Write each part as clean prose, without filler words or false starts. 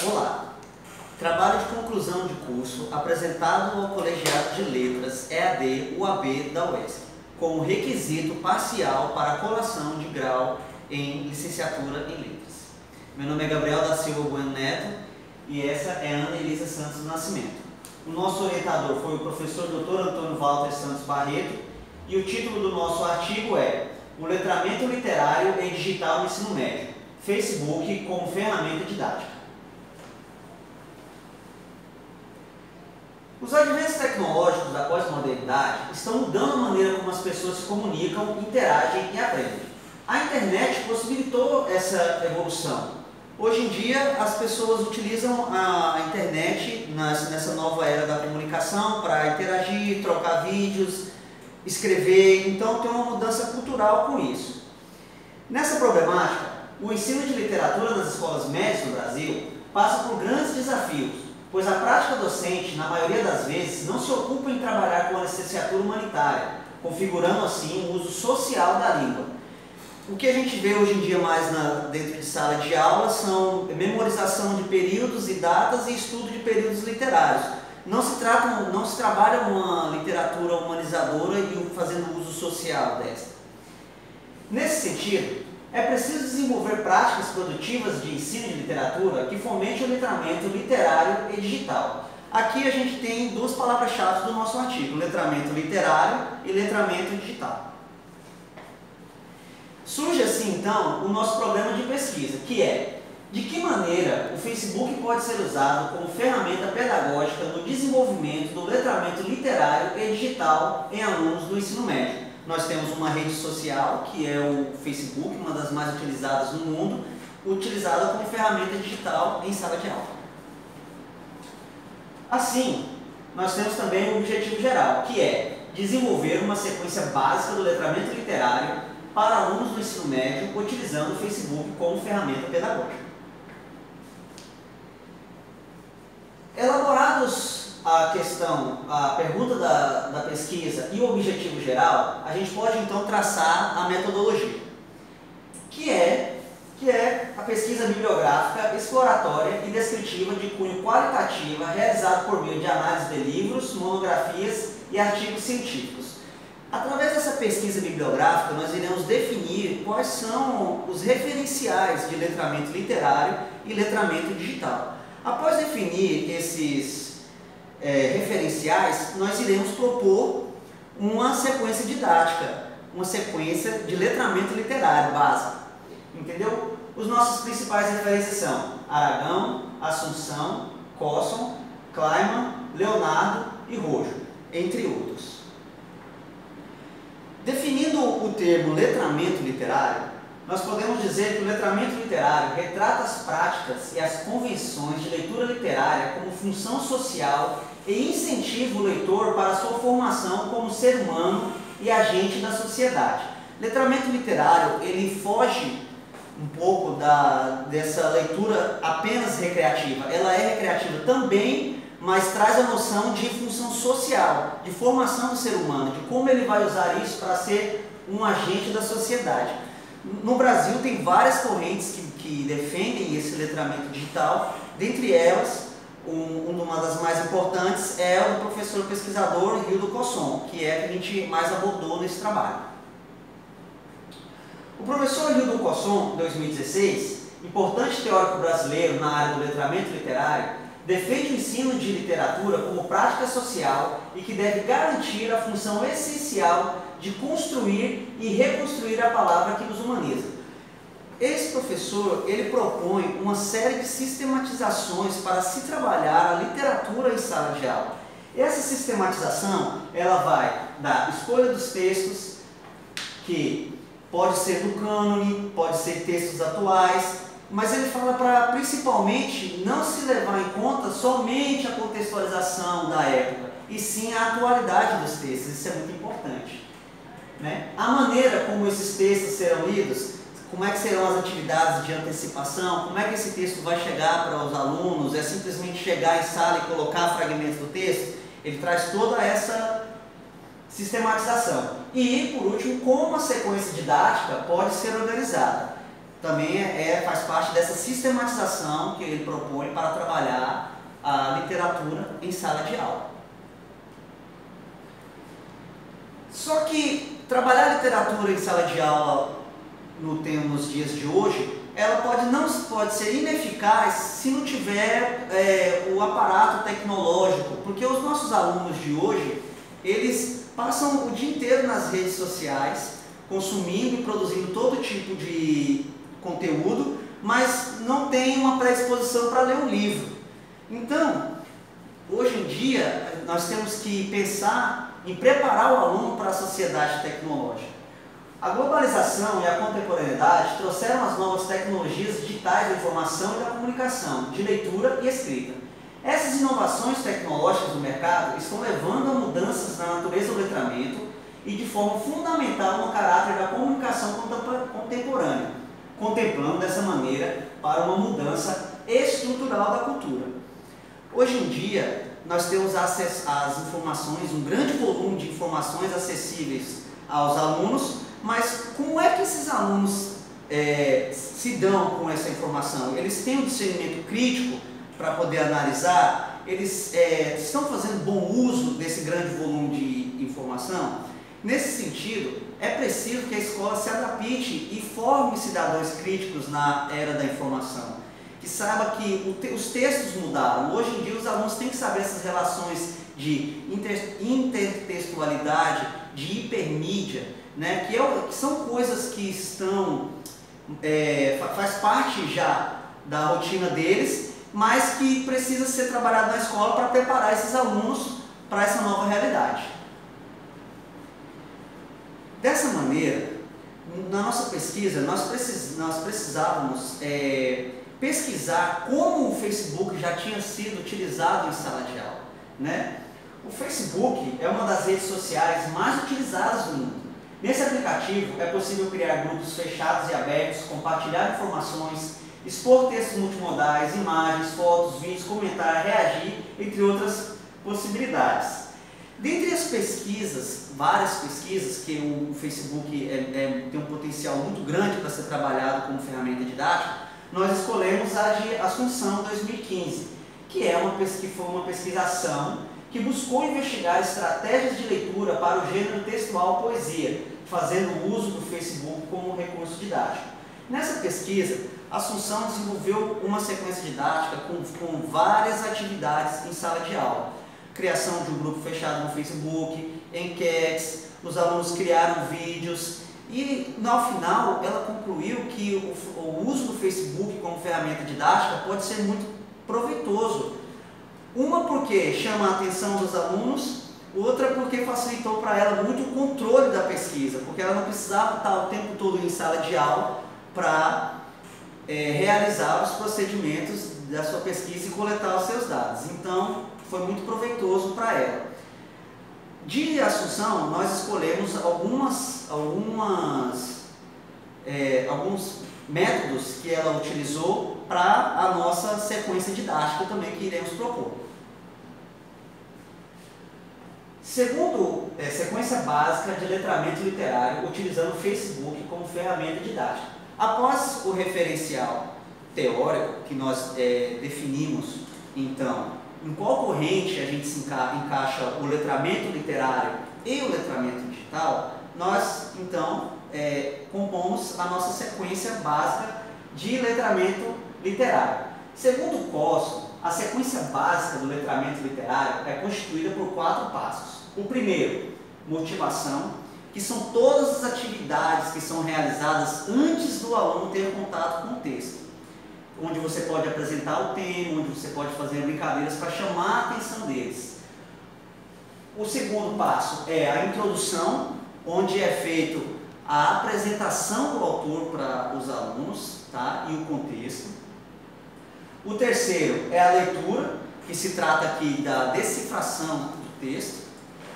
Olá! Trabalho de conclusão de curso apresentado ao Colegiado de Letras EAD UAB da UESC, como requisito parcial para a colação de grau em licenciatura em Letras. Meu nome é Gabriel da Silva Bueno Neto e essa é Ana Elisa Santos do Nascimento. O nosso orientador foi o professor Dr. Antônio Walter Santos Barreto e o título do nosso artigo é O letramento literário e digital no ensino médio, Facebook como ferramenta didática. Os advanços tecnológicos da pós-modernidade estão mudando a maneira como as pessoas se comunicam, interagem e aprendem. A internet possibilitou essa evolução. Hoje em dia, as pessoas utilizam a internet nessa nova era da comunicação para interagir, trocar vídeos, escrever, então tem uma mudança cultural com isso. Nessa problemática, o ensino de literatura nas escolas médias no Brasil passa por grandes desafios, pois a prática docente, na maioria das vezes, não se ocupa em trabalhar com a licenciatura humanitária, configurando assim o uso social da língua. O que a gente vê hoje em dia mais dentro de sala de aula são memorização de períodos e datas e estudo de períodos literários. Não se trabalha uma literatura humanizadora e fazendo uso social dessa. Nesse sentido, é preciso desenvolver práticas produtivas de ensino de literatura que fomente o letramento literário e digital. Aqui a gente tem duas palavras-chave do nosso artigo, letramento literário e letramento digital. Surge assim, então, o nosso problema de pesquisa, que é de que maneira o Facebook pode ser usado como ferramenta pedagógica no desenvolvimento do letramento literário e digital em alunos do ensino médio. Nós temos uma rede social, que é o Facebook, uma das mais utilizadas no mundo, utilizada como ferramenta digital em sala de aula. Assim, nós temos também o objetivo geral, que é desenvolver uma sequência básica do letramento literário para alunos do ensino médio, utilizando o Facebook como ferramenta pedagógica. Elaborados a pergunta da pesquisa e o objetivo geral, a gente pode então traçar a metodologia, que é a pesquisa bibliográfica, exploratória e descritiva de cunho qualitativa realizada por meio de análise de livros, monografias e artigos científicos. Através dessa pesquisa bibliográfica, nós iremos definir quais são os referenciais de letramento literário e letramento digital. Após definir esses referenciais, nós iremos propor uma sequência didática, uma sequência de letramento literário básico. Entendeu? Os nossos principais referências são Aragão, Assunção, Cosson, Kleiman, Leonardo e Rojo, entre outros. Definindo o termo letramento literário, nós podemos dizer que o letramento literário retrata as práticas e as convenções de leitura literária como função social e incentiva o leitor para a sua formação como ser humano e agente da sociedade. Letramento literário, ele foge um pouco dessa leitura apenas recreativa. Ela é recreativa também, mas traz a noção de função social, de formação do ser humano, de como ele vai usar isso para ser um agente da sociedade. No Brasil tem várias correntes que defendem esse letramento digital, dentre elas, uma das mais importantes é o do professor pesquisador Hildo Cosson, que é a que a gente mais abordou nesse trabalho. O professor Hildo Cosson, em 2016, importante teórico brasileiro na área do letramento literário, defende o ensino de literatura como prática social e que deve garantir a função essencial de construir e reconstruir a palavra que nos humaniza. Esse professor, ele propõe uma série de sistematizações para se trabalhar a literatura em sala de aula. Essa sistematização, ela vai da escolha dos textos, que pode ser do cânone, pode ser textos atuais, mas ele fala para, principalmente, não se levar em conta somente a contextualização da época, e sim a atualidade dos textos. Isso é muito importante, né? A maneira como esses textos serão lidos, como é que serão as atividades de antecipação, como é que esse texto vai chegar para os alunos, é simplesmente chegar em sala e colocar fragmentos do texto, ele traz toda essa sistematização. E, por último, como a sequência didática pode ser organizada. também faz parte dessa sistematização que ele propõe para trabalhar a literatura em sala de aula. Só que trabalhar a literatura em sala de aula nos dias de hoje, ela não pode ser ineficaz se não tiver o aparato tecnológico, porque os nossos alunos de hoje, eles passam o dia inteiro nas redes sociais, consumindo e produzindo todo tipo de conteúdo, mas não tem uma predisposição para ler um livro. Então, hoje em dia, nós temos que pensar em preparar o aluno para a sociedade tecnológica. A globalização e a contemporaneidade trouxeram as novas tecnologias digitais da informação e da comunicação, de leitura e escrita. Essas inovações tecnológicas do mercado estão levando a mudanças na natureza do letramento e de forma fundamental no caráter da comunicação contemporânea, contemplando dessa maneira para uma mudança estrutural da cultura. Hoje em dia, nós temos acesso às informações, um grande volume de informações acessíveis aos alunos, mas como é que esses alunos se dão com essa informação? Eles têm um discernimento crítico para poder analisar? Eles estão fazendo bom uso desse grande volume de informação? Nesse sentido, é preciso que a escola se adapte e forme cidadãos críticos na era da informação, que saiba que os textos mudaram. Hoje em dia os alunos têm que saber essas relações de intertextualidade, de hipermídia, né, que são coisas que faz parte já da rotina deles, mas que precisa ser trabalhado na escola para preparar esses alunos para essa nova realidade. Dessa maneira, na nossa pesquisa, nós precisávamos pesquisar como o Facebook já tinha sido utilizado em sala de aula, né? O Facebook é uma das redes sociais mais utilizadas do mundo. Nesse aplicativo é possível criar grupos fechados e abertos, compartilhar informações, expor textos multimodais, imagens, fotos, vídeos, comentar, reagir, entre outras possibilidades. Dentre as pesquisas, várias pesquisas, que o Facebook tem um potencial muito grande para ser trabalhado como ferramenta didática, nós escolhemos a de Assunção 2015, que foi uma pesquisação que buscou investigar estratégias de leitura para o gênero textual poesia, fazendo uso do Facebook como recurso didático. Nessa pesquisa, Assunção desenvolveu uma sequência didática com várias atividades em sala de aula. Criação de um grupo fechado no Facebook, enquetes, os alunos criaram vídeos e, no final, ela concluiu que o uso do Facebook como ferramenta didática pode ser muito proveitoso. Uma porque chama a atenção dos alunos, outra porque facilitou para ela muito o controle da pesquisa, porque ela não precisava estar o tempo todo em sala de aula para realizar os procedimentos da sua pesquisa e coletar os seus dados. Então, foi muito proveitoso para ela. De Assunção, nós escolhemos alguns métodos que ela utilizou para a nossa sequência didática também que iremos propor. Segundo, sequência básica de letramento literário utilizando o Facebook como ferramenta didática. Após o referencial teórico que nós definimos, então, em qual corrente a gente se encaixa o letramento literário e o letramento digital, nós, então, compomos a nossa sequência básica de letramento literário. Segundo o COSSO, a sequência básica do letramento literário é constituída por 4 passos. O primeiro, motivação, que são todas as atividades que são realizadas antes do aluno ter contato com o texto, onde você pode apresentar o tema, onde você pode fazer brincadeiras para chamar a atenção deles. O segundo passo é a introdução, onde é feito a apresentação do autor para os alunos, tá? E o contexto. O terceiro é a leitura, que se trata aqui da decifração do texto,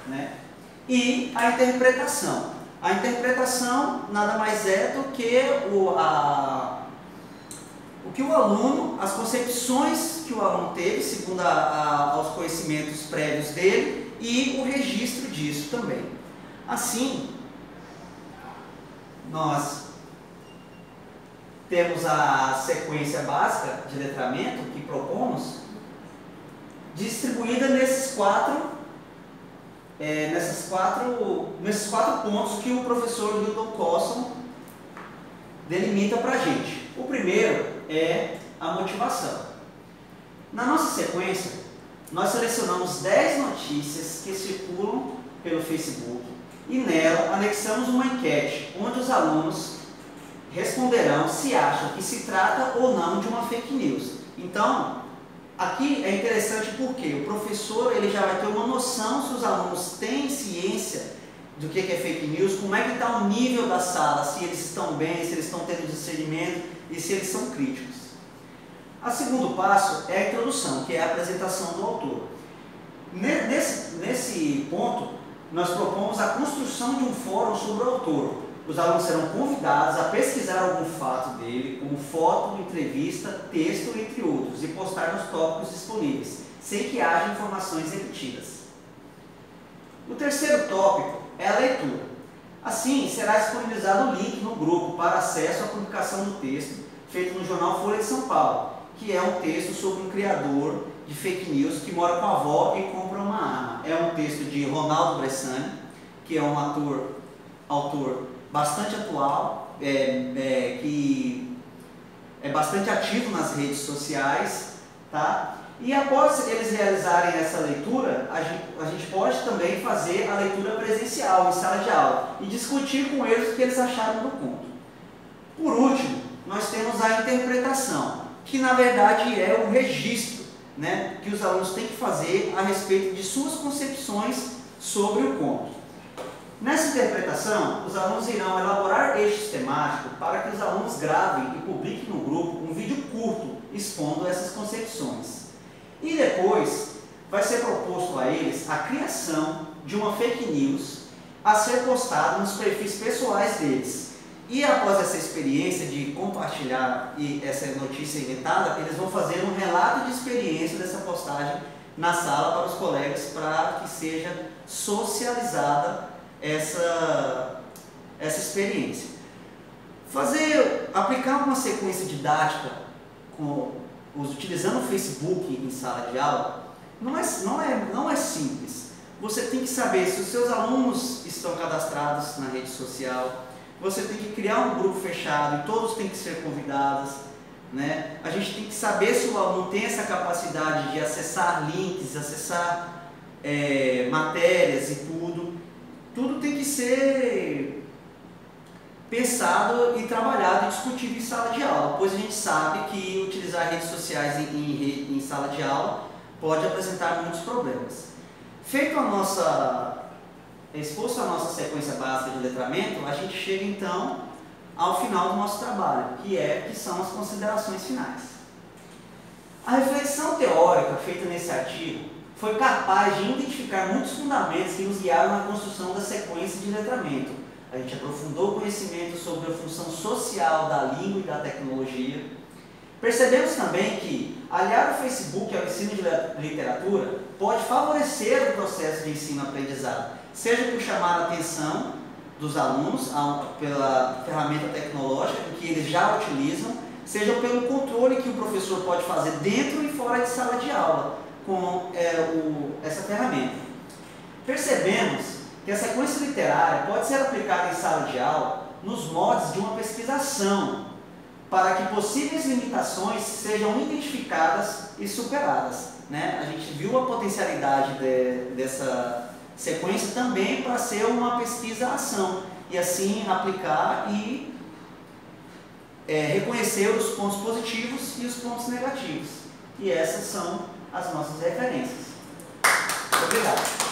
né? E a interpretação. A interpretação nada mais é do que o que o aluno, as concepções que o aluno teve, segundo aos conhecimentos prévios dele, e o registro disso também. Assim, nós temos a sequência básica de letramento que propomos, distribuída nesses quatro pontos que o professor Hildon Cosson delimita para a gente. O primeiro é a motivação. Na nossa sequência, nós selecionamos 10 notícias que circulam pelo Facebook e nela anexamos uma enquete onde os alunos responderão se acham que se trata ou não de uma fake news. Então, aqui é interessante porque o professor ele já vai ter uma noção se os alunos têm ciência do que é fake news, como é que está o nível da sala, se eles estão bem, se eles estão tendo discernimento e se eles são críticos. O segundo passo é a introdução, que é a apresentação do autor. Nesse ponto, nós propomos a construção de um fórum sobre o autor. Os alunos serão convidados a pesquisar algum fato dele, como foto, entrevista, texto, entre outros, e postar nos tópicos disponíveis, sem que haja informações repetidas. O terceiro tópico é a leitura. Assim, será disponibilizado o link no grupo para acesso à publicação do texto, feito no jornal Folha de São Paulo, que é um texto sobre um criador de fake news que mora com a avó e compra uma arma. É um texto de Ronaldo Bressani, que é um autor bastante atual, que é bastante ativo nas redes sociais, tá? E após eles realizarem essa leitura, a gente pode também fazer a leitura presencial, em sala de aula, e discutir com eles o que eles acharam do conto. Por último, nós temos a interpretação, que na verdade é o registro, né, que os alunos têm que fazer a respeito de suas concepções sobre o conto. Nessa interpretação, os alunos irão elaborar eixos temáticos para que os alunos gravem e publiquem no grupo um vídeo curto expondo essas concepções. E depois vai ser proposto a eles a criação de uma fake news a ser postada nos perfis pessoais deles. E após essa experiência de compartilhar essa notícia inventada, eles vão fazer um relato de experiência dessa postagem na sala para os colegas, para que seja socializada essa experiência. Aplicar uma sequência didática utilizando o Facebook em sala de aula não é simples. Você tem que saber se os seus alunos estão cadastrados na rede social, você tem que criar um grupo fechado e todos têm que ser convidados, né? A gente tem que saber se o aluno tem essa capacidade de acessar links, acessar matérias e tudo. Tudo tem que ser pensado e trabalhado e discutido em sala de aula, pois a gente sabe que utilizar redes sociais em sala de aula pode apresentar muitos problemas. Exposto a nossa sequência básica de letramento, a gente chega então ao final do nosso trabalho, que são as considerações finais. A reflexão teórica feita nesse artigo foi capaz de identificar muitos fundamentos que nos guiaram na construção da sequência de letramento. A gente aprofundou o conhecimento sobre a função social da língua e da tecnologia. Percebemos também que aliar o Facebook ao ensino de literatura pode favorecer o processo de ensino-aprendizado, seja por chamar a atenção dos alunos pela ferramenta tecnológica que eles já utilizam, seja pelo controle que o professor pode fazer dentro e fora de sala de aula com essa ferramenta. Percebemos que a sequência literária pode ser aplicada em sala de aula nos moldes de uma pesquisação, para que possíveis limitações sejam identificadas e superadas, né? A gente viu a potencialidade dessa sequência também para ser uma pesquisa-ação, e assim aplicar e reconhecer os pontos positivos e os pontos negativos. E essas são as nossas referências. Obrigado.